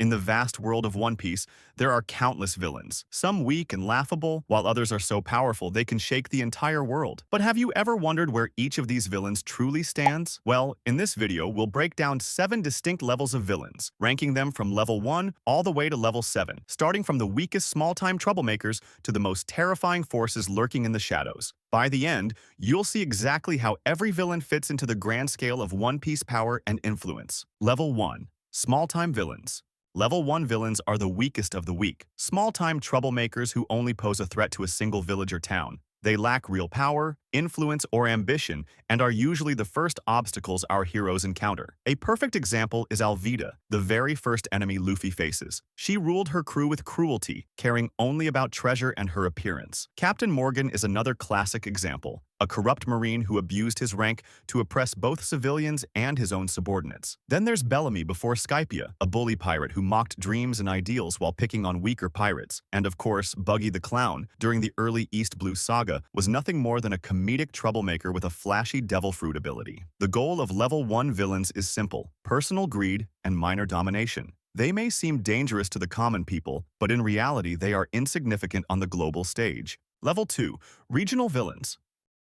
In the vast world of One Piece, there are countless villains, some weak and laughable, while others are so powerful they can shake the entire world. But have you ever wondered where each of these villains truly stands? Well, in this video, we'll break down 7 distinct levels of villains, ranking them from level 1 all the way to level 7, starting from the weakest small-time troublemakers to the most terrifying forces lurking in the shadows. By the end, you'll see exactly how every villain fits into the grand scale of One Piece power and influence. Level 1. Small-time villains. Level 1 villains are the weakest of the weak, small-time troublemakers who only pose a threat to a single village or town. They lack real power, influence, or ambition, and are usually the first obstacles our heroes encounter. A perfect example is Alvida, the very first enemy Luffy faces. She ruled her crew with cruelty, caring only about treasure and her appearance. Captain Morgan is another classic example, a corrupt marine who abused his rank to oppress both civilians and his own subordinates. Then there's Bellamy before Skypia, a bully pirate who mocked dreams and ideals while picking on weaker pirates. And of course, Buggy the Clown, during the early East Blue Saga, was nothing more than a comedic troublemaker with a flashy devil fruit ability. The goal of level 1 villains is simple: personal greed and minor domination. They may seem dangerous to the common people, but in reality they are insignificant on the global stage. Level 2. Regional villains.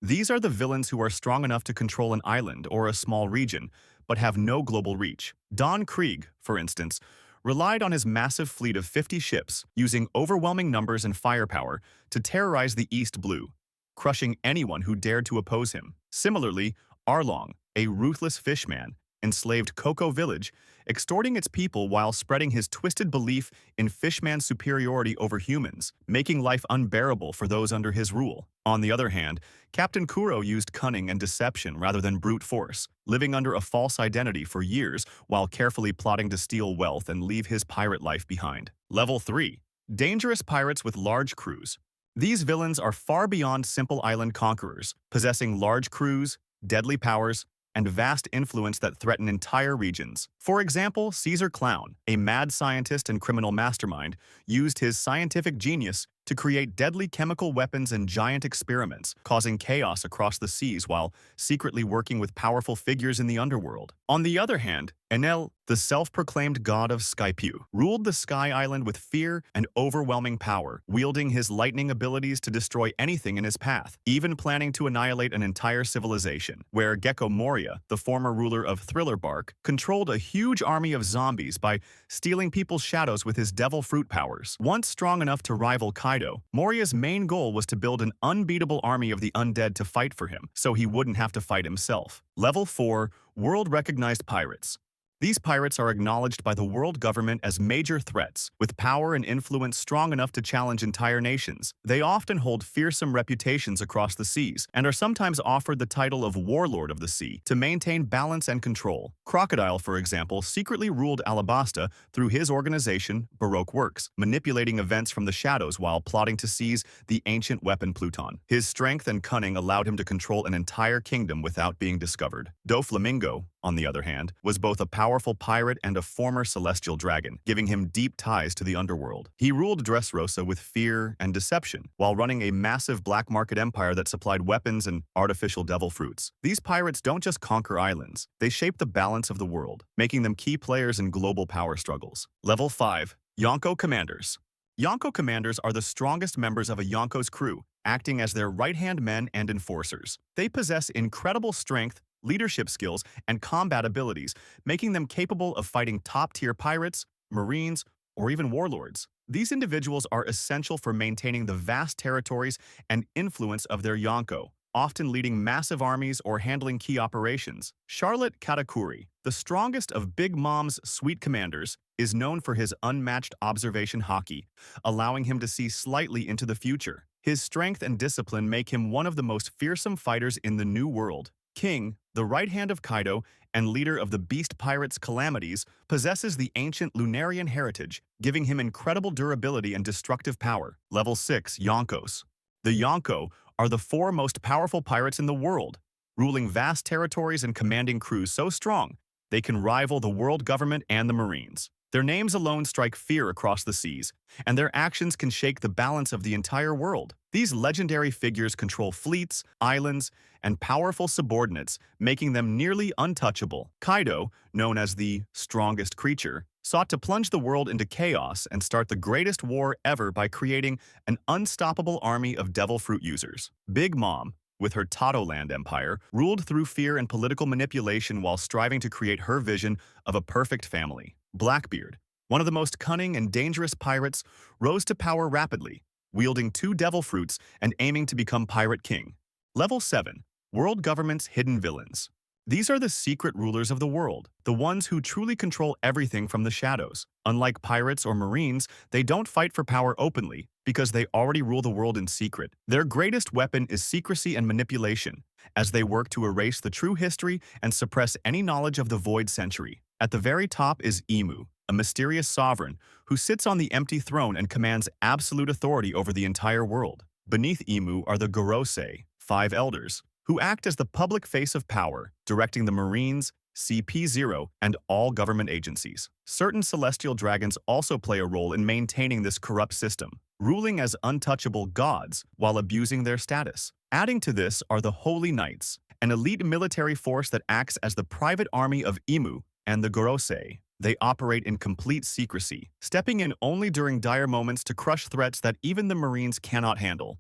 These are the villains who are strong enough to control an island or a small region, but have no global reach. Don Krieg, for instance, relied on his massive fleet of 50 ships, using overwhelming numbers and firepower to terrorize the East Blue, crushing anyone who dared to oppose him. Similarly, Arlong, a ruthless fishman, enslaved Coco Village, extorting its people while spreading his twisted belief in fishman's superiority over humans, making life unbearable for those under his rule. On the other hand, Captain Kuro used cunning and deception rather than brute force, living under a false identity for years while carefully plotting to steal wealth and leave his pirate life behind. Level 3. Dangerous pirates with large crews. These villains are far beyond simple island conquerors, possessing large crews, deadly powers, and vast influence that threaten entire regions. For example, Caesar Clown, a mad scientist and criminal mastermind, used his scientific genius to create deadly chemical weapons and giant experiments, causing chaos across the seas while secretly working with powerful figures in the underworld. On the other hand, Enel, the self-proclaimed god of Skypiea, ruled the Sky Island with fear and overwhelming power, wielding his lightning abilities to destroy anything in his path, even planning to annihilate an entire civilization, where Gecko Moria, the former ruler of Thriller Bark, controlled a huge army of zombies by stealing people's shadows with his devil fruit powers. Once strong enough to rival Kaido, Moria's main goal was to build an unbeatable army of the undead to fight for him, so he wouldn't have to fight himself. Level 4. World-recognized pirates. These pirates are acknowledged by the world government as major threats, with power and influence strong enough to challenge entire nations. They often hold fearsome reputations across the seas, and are sometimes offered the title of Warlord of the Sea to maintain balance and control. Crocodile, for example, secretly ruled Alabasta through his organization, Baroque Works, manipulating events from the shadows while plotting to seize the ancient weapon Pluton. His strength and cunning allowed him to control an entire kingdom without being discovered. Doflamingo, on the other hand, was both a powerful pirate and a former celestial dragon, giving him deep ties to the underworld. He ruled Dressrosa with fear and deception, while running a massive black market empire that supplied weapons and artificial devil fruits. These pirates don't just conquer islands, they shape the balance of the world, making them key players in global power struggles. Level 5. Yonko Commanders. Yonko Commanders are the strongest members of a Yonko's crew, acting as their right-hand men and enforcers. They possess incredible strength, leadership skills, and combat abilities, making them capable of fighting top-tier pirates, marines, or even warlords. These individuals are essential for maintaining the vast territories and influence of their Yonko, often leading massive armies or handling key operations. Charlotte Katakuri, the strongest of Big Mom's sweet commanders, is known for his unmatched observation haki, allowing him to see slightly into the future. His strength and discipline make him one of the most fearsome fighters in the New World. King, the right hand of Kaido and leader of the beast pirates Calamities, possesses the ancient Lunarian heritage, giving him incredible durability and destructive power. Level 6. Yonkos. The Yonko are the 4 most powerful pirates in the world, ruling vast territories and commanding crews so strong they can rival the world government and the Marines. Their names alone strike fear across the seas, and their actions can shake the balance of the entire world. These legendary figures control fleets, islands, and powerful subordinates, making them nearly untouchable. Kaido, known as the strongest creature, sought to plunge the world into chaos and start the greatest war ever by creating an unstoppable army of devil fruit users. Big Mom, with her Land empire, ruled through fear and political manipulation while striving to create her vision of a perfect family. Blackbeard, one of the most cunning and dangerous pirates, rose to power rapidly, wielding 2 devil fruits and aiming to become Pirate King. Level 7. World Government's Hidden Villains. These are the secret rulers of the world, the ones who truly control everything from the shadows. Unlike pirates or marines, they don't fight for power openly because they already rule the world in secret. Their greatest weapon is secrecy and manipulation, as they work to erase the true history and suppress any knowledge of the Void Century. At the very top is Imu, a mysterious sovereign who sits on the empty throne and commands absolute authority over the entire world. Beneath Imu are the Gorosei, 5 elders, who act as the public face of power, directing the Marines, CP0, and all government agencies. Certain celestial dragons also play a role in maintaining this corrupt system, ruling as untouchable gods while abusing their status. Adding to this are the Holy Knights, an elite military force that acts as the private army of Imu and the Gorosei. They operate in complete secrecy, stepping in only during dire moments to crush threats that even the Marines cannot handle.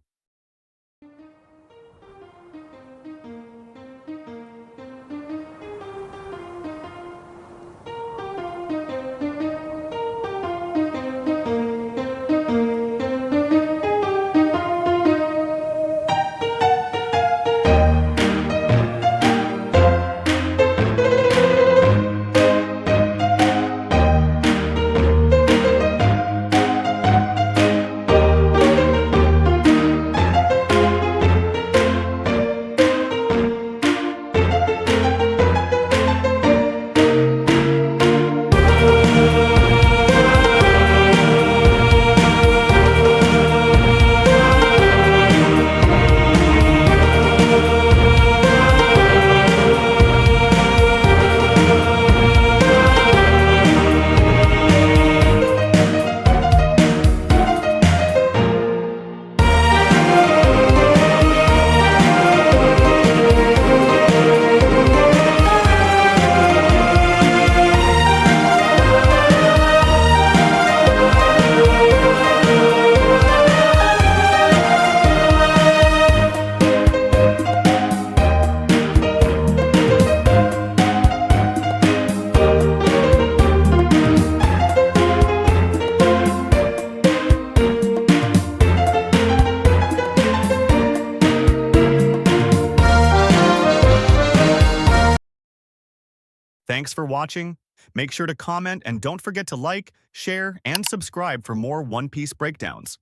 Thanks for watching. Make sure to comment and don't forget to like, share, and subscribe for more One Piece breakdowns.